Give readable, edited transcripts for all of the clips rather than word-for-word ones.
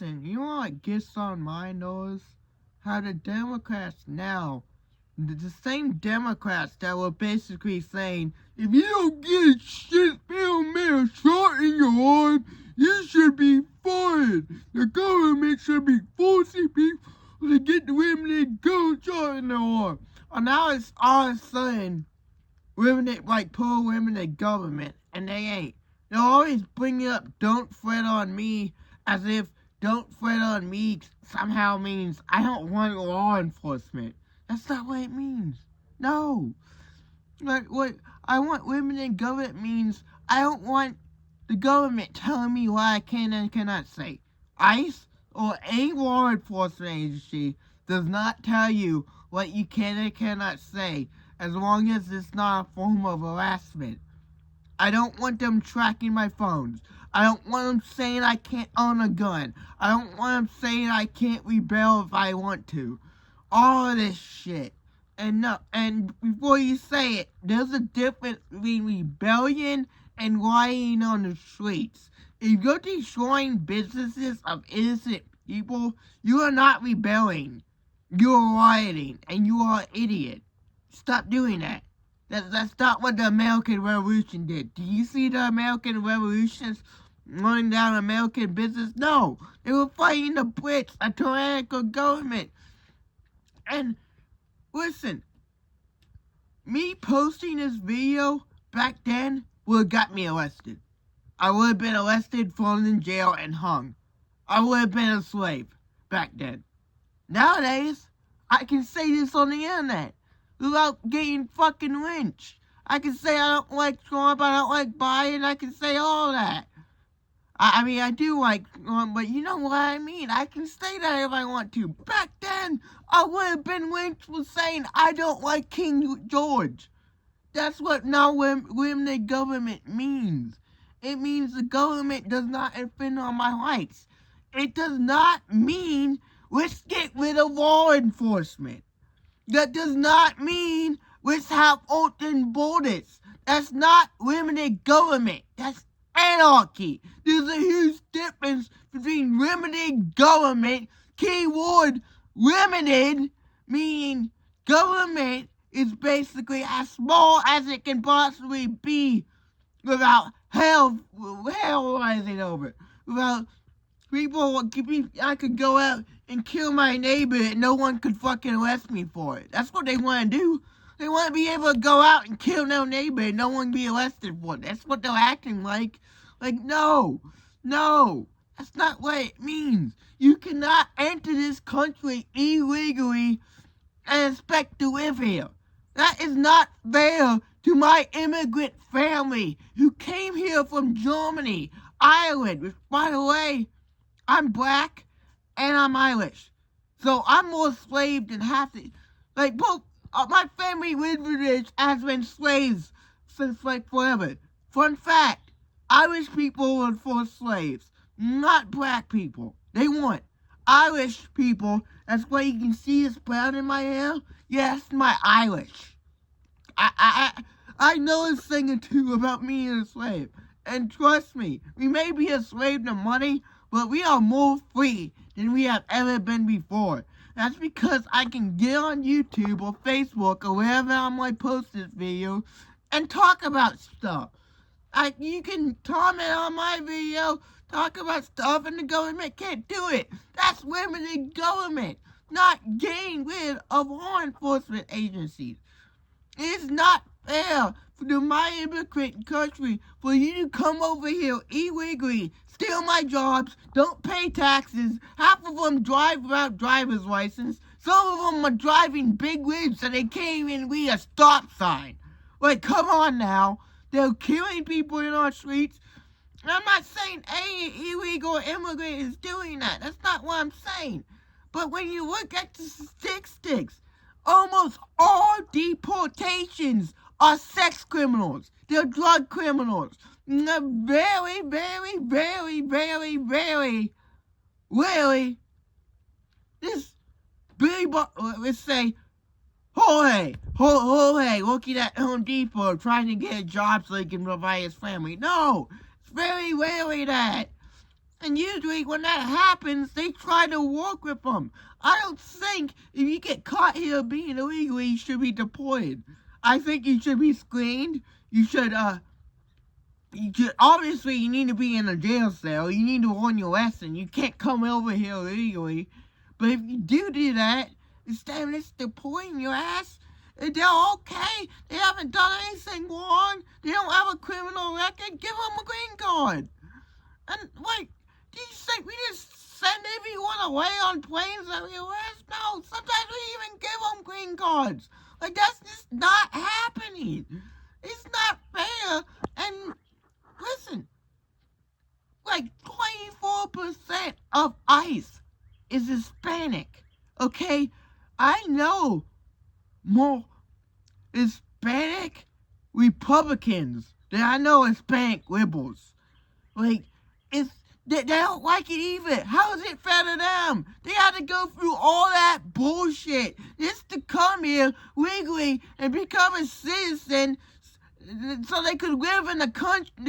And you know what gets on my nose? How the Democrats now, the same Democrats that were basically saying, if you don't get a shit man shot in your arm, you should be fired. The government should be forcing people to get the women that go shot in their arm. And now it's all of a sudden women that like poor women in government, and they ain't. They'll always bring up "don't fret on me" as if "don't fret on me" somehow means I don't want law enforcement. That's not what it means. No. Like what I want women in government means I don't want the government telling me what I can and cannot say. ICE or any law enforcement agency does not tell you what you can and cannot say as long as it's not a form of harassment. I don't want them tracking my phones. I don't want them saying I can't own a gun. I don't want them saying I can't rebel if I want to. All of this shit. And before you say it, there's a difference between rebellion and rioting on the streets. If you're destroying businesses of innocent people, you are not rebelling. You are rioting, and you are an idiot. Stop doing that. That's not what the American Revolution did. Do you see the American Revolutions running down American business? No. They were fighting the Brits, a tyrannical government. And listen, me posting this video back then would have got me arrested. I would have been arrested, thrown in jail, and hung. I would have been a slave back then. Nowadays, I can say this on the internet without getting fucking lynched. I can say I don't like Trump, I don't like Biden, I can say all that. I mean, I do like Trump, but you know what I mean. I can say that if I want to. Back then, I would have been lynched for saying I don't like King George. That's what now women government means. It means the government does not infringe on my rights. It does not mean let's get rid of law enforcement. That does not mean let's have open borders. That's not limited government. That's anarchy. There's a huge difference between limited government, keyword limited, meaning government is basically as small as it can possibly be without hell rising over it. Without I could go out and kill my neighbor and no one could fucking arrest me for it. That's what they want to do. They want to be able to go out and kill their neighbor and no one be arrested for it. That's what they're acting like. Like, no. That's not what it means. You cannot enter this country illegally and expect to live here. That is not fair to my immigrant family who came here from Germany, Ireland, which, by the way, I'm black and I'm Irish. So I'm more slave than half the... Like, both... my family lineage has been slaves since, like, forever. Fun fact, Irish people were forced slaves, not black people. They weren't. Irish people, that's why you can see this brown in my hair. Yeah, that's my Irish. I know this thing or two about me and a slave. And trust me, we may be a slave to money, but we are more free than we have ever been before. That's because I can get on YouTube or Facebook or wherever I might post this video and talk about stuff. You can comment on my video, talk about stuff, and the government can't do it. That's limited government, not getting rid of law enforcement agencies. It's not fair to my immigrant country for you to come over here illegally, steal my jobs, don't pay taxes. Half of them drive without driver's license. Some of them are driving big rigs so they can't even read a stop sign. Like, come on now. They're killing people in our streets. And I'm not saying any illegal immigrant is doing that. That's not what I'm saying. But when you look at the statistics, almost all deportations are sex criminals. They're drug criminals. They're very, very, very, very, very, rarely. This big, let's say, Jorge, working at Home Depot, trying to get a job so he can provide his family. No, it's very rarely that. And usually when that happens, they try to work with them. I don't think if you get caught here being illegal, you should be deported. I think you should be screened. You should obviously you need to be in a jail cell. You need to learn your lesson. You can't come over here illegally. But if you do that, instead of just deporting your ass, they're okay. They haven't done anything wrong. They don't have a criminal record. Give them a green card. And wait, do you think we just send everyone away on planes everywhere? No, sometimes we even give them green cards. Like, that's just not happening. It's not fair. And listen, like 24% of ICE is Hispanic. Okay? I know more Hispanic Republicans than I know Hispanic liberals. Like, they don't like it either. How is it fair to them? They had to go through all that bullshit just to come here legally and become a citizen so they could live in the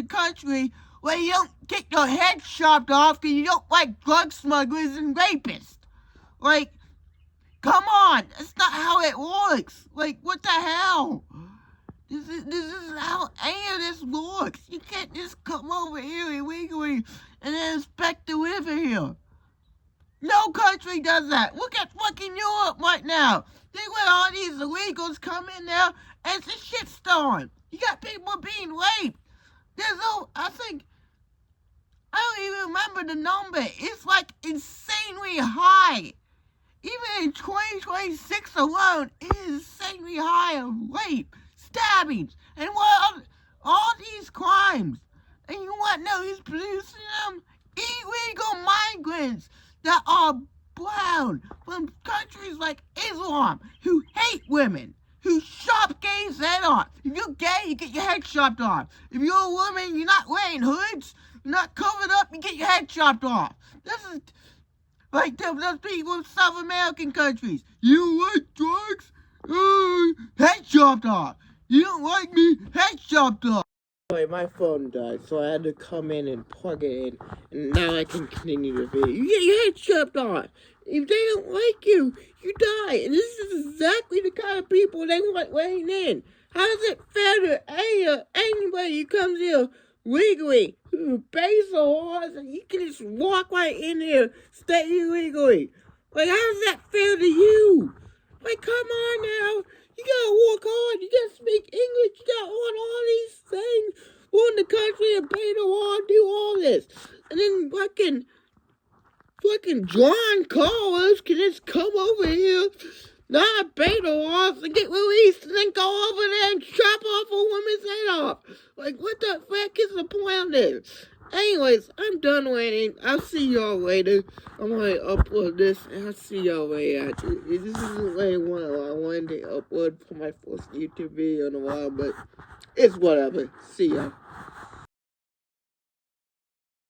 country where you don't get your head chopped off because you don't like drug smugglers and rapists. Like, come on. That's not how it works. Like, what the hell? This is how any of this works. You can't just come over here illegally and then expect to live here. No country does that. Look at fucking Europe right now. They let all these illegals come in there and it's a shitstorm. You got people being raped. I don't even remember the number. It's like insanely high. Even in 2026 alone, it is insanely high of rape, stabbings, and all these crimes. And you want to know who's producing them? Illegal migrants that are brown from countries like Islam who hate women, who chop gays' head off. If you're gay, you get your head chopped off. If you're a woman, you're not wearing hoods, you're not covered up, you get your head chopped off. This is like those people in South American countries. You like drugs? Head chopped off. You don't like me? Head chopped off. Anyway, my phone died, so I had to come in and plug it in, and now I can continue the video. You get your head chopped off. If they don't like you, you die. And this is exactly the kind of people they want letting in. How is it fair to anybody who comes here legally, who pays the laws, and you can just walk right in here, stay illegally? Like, how is that fair to you? Like, come on now. You gotta work hard. You gotta speak English. You gotta learn all these things. Learn the country and pay the law and do all this. And then fucking John Carlos can just come over here, not pay the laws and get released, and then go over there and chop off a woman's head off. Like, what the fuck is the point of this? Anyways, I'm done waiting. I'll see y'all later. I'm gonna upload this, and I'll see y'all later. This isn't really what I wanted to upload for my first YouTube video in a while, but it's whatever. See y'all.